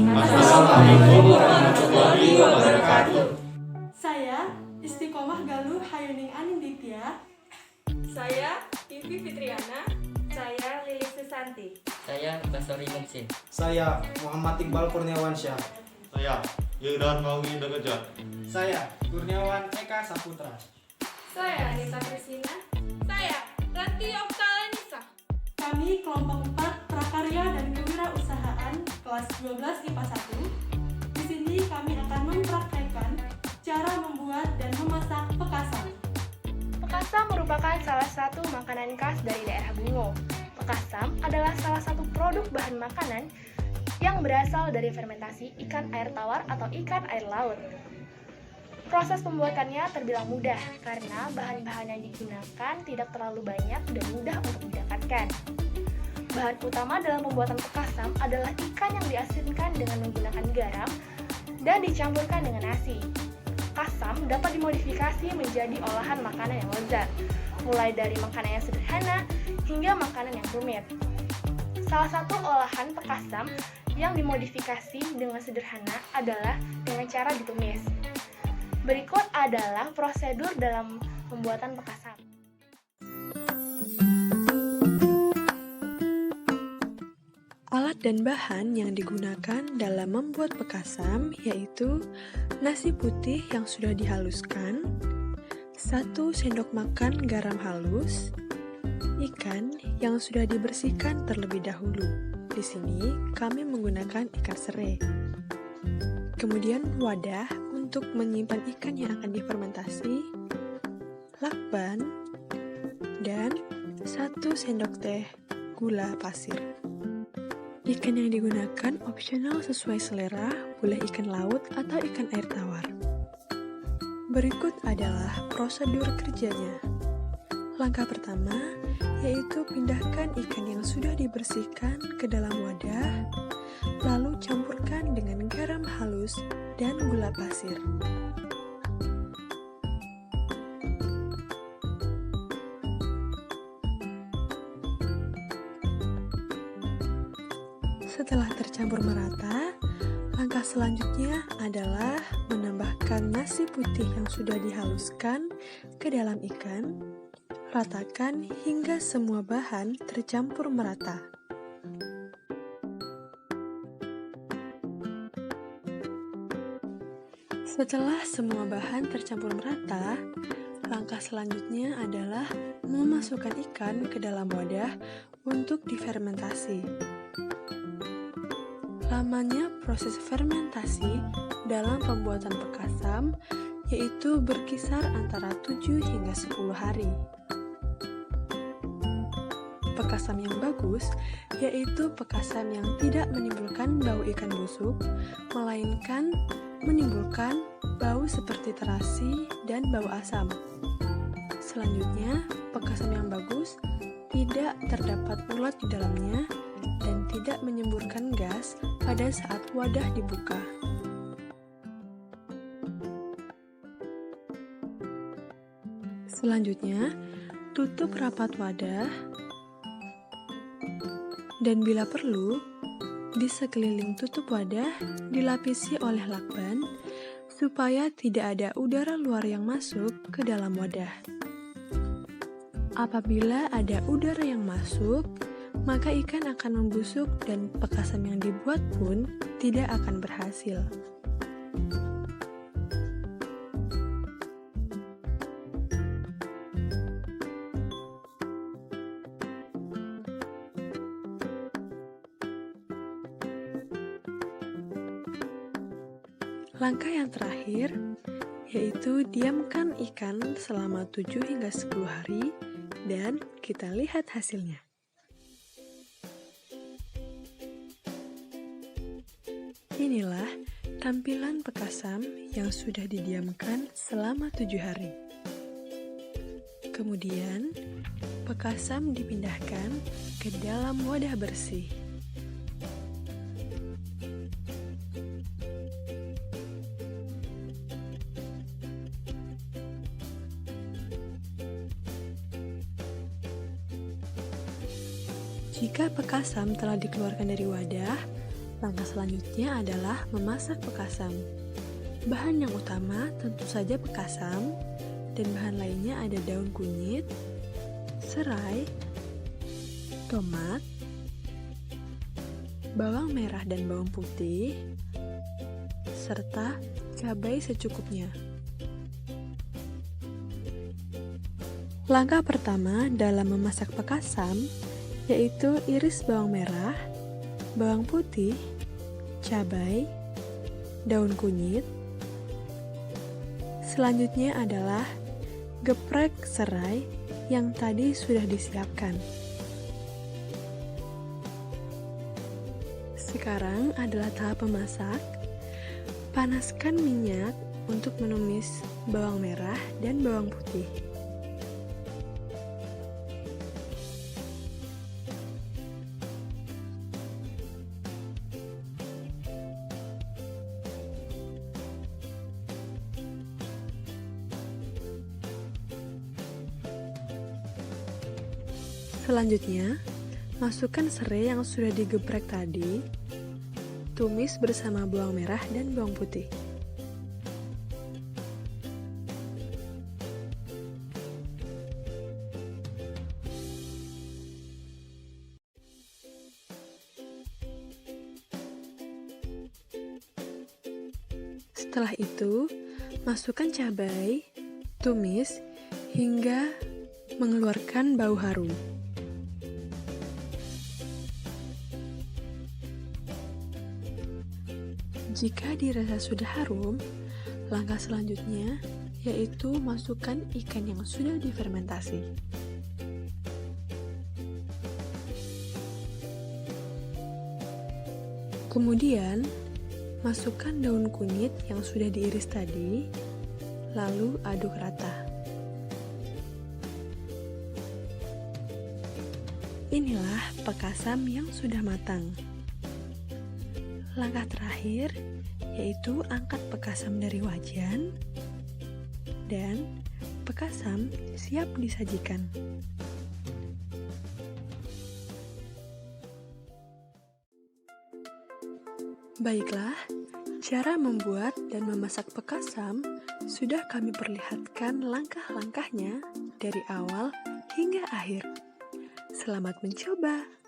Assalamualaikum warahmatullahi wabarakatuh. Saya Istiqomah Galuh Hayuning Aninditya. Saya Vivi Fitriana. Saya Lilis Susanti. Saya Basori Muksin. Saya Muhammad Iqbal Kurniawansyah. Saya Yaudan Mawi Degejat. Saya Kurniawan Eka Saputra. Saya Anita Kristina. Saya Ranti Oktalanisa. Kami kelompok 4 Prakarya dan Kewirausahaan kelas 12 IPA 1. Di sini kami akan mempraktekkan cara membuat dan memasak pekasam. Pekasam merupakan salah satu makanan khas dari daerah Bungo. Pekasam adalah salah satu produk bahan makanan yang berasal dari fermentasi ikan air tawar atau ikan air laut. Proses pembuatannya terbilang mudah karena bahan-bahan yang digunakan tidak terlalu banyak dan mudah untuk didapatkan. Bahan utama dalam pembuatan pekasam adalah ikan yang diasinkan dengan menggunakan garam dan dicampurkan dengan nasi. Pekasam dapat dimodifikasi menjadi olahan makanan yang lezat, mulai dari makanan yang sederhana hingga makanan yang rumit. Salah satu olahan pekasam yang dimodifikasi dengan sederhana adalah dengan cara ditumis. Berikut adalah prosedur dalam pembuatan pekasam. Alat dan bahan yang digunakan dalam membuat pekasam yaitu nasi putih yang sudah dihaluskan, 1 sendok makan garam halus, ikan yang sudah dibersihkan terlebih dahulu. Di sini kami menggunakan ikan serai. Kemudian wadah untuk menyimpan ikan yang akan difermentasi, lakban, dan 1 sendok teh gula pasir. Ikan yang digunakan opsional sesuai selera, boleh ikan laut atau ikan air tawar. Berikut adalah prosedur kerjanya. Langkah pertama, yaitu pindahkan ikan yang sudah dibersihkan ke dalam wadah, lalu campurkan dengan garam halus dan gula pasir. Setelah tercampur merata, langkah selanjutnya adalah menambahkan nasi putih yang sudah dihaluskan ke dalam ikan. Ratakan hingga semua bahan tercampur merata. Setelah semua bahan tercampur merata, langkah selanjutnya adalah memasukkan ikan ke dalam wadah untuk difermentasi. Lamanya proses fermentasi dalam pembuatan pekasam yaitu berkisar antara 7 hingga 10 hari. Pekasam yang bagus yaitu pekasam yang tidak menimbulkan bau ikan busuk, melainkan menimbulkan bau seperti terasi dan bau asam. Selanjutnya, pekasam yang bagus tidak terdapat ulat di dalamnya dan tidak menyemburkan gas pada saat wadah dibuka. Selanjutnya, tutup rapat wadah dan bila perlu, di sekeliling tutup wadah dilapisi oleh lakban supaya tidak ada udara luar yang masuk ke dalam wadah. Apabila ada udara yang masuk, maka ikan akan membusuk dan pekasam yang dibuat pun tidak akan berhasil. Langkah yang terakhir yaitu diamkan ikan selama 7 hingga 10 hari dan kita lihat hasilnya. Inilah tampilan pekasam yang sudah didiamkan selama 7 hari. Kemudian, pekasam dipindahkan ke dalam wadah bersih. Jika pekasam telah dikeluarkan dari wadah, langkah Langkah selanjutnya adalah memasak pekasam. Bahan yang utama tentu saja pekasam, dan bahan lainnya ada daun kunyit, serai, tomat, bawang merah dan bawang putih, serta cabai secukupnya. Langkah pertama dalam memasak pekasam yaitu iris bawang merah, bawang putih, cabai, daun kunyit. Selanjutnya adalah geprek serai yang tadi sudah disiapkan. Sekarang adalah tahap memasak. Panaskan minyak untuk menumis bawang merah dan bawang putih. Selanjutnya, masukkan serai yang sudah digeprek tadi, tumis bersama bawang merah dan bawang putih. Setelah itu, masukkan cabai, tumis hingga mengeluarkan bau harum. Jika dirasa sudah harum, langkah selanjutnya yaitu masukkan ikan yang sudah difermentasi. Kemudian, masukkan daun kunyit yang sudah diiris tadi, lalu aduk rata. Inilah pekasam yang sudah matang. Langkah terakhir yaitu angkat pekasam dari wajan dan pekasam siap disajikan. Baiklah, cara membuat dan memasak pekasam sudah kami perlihatkan langkah-langkahnya dari awal hingga akhir. Selamat mencoba!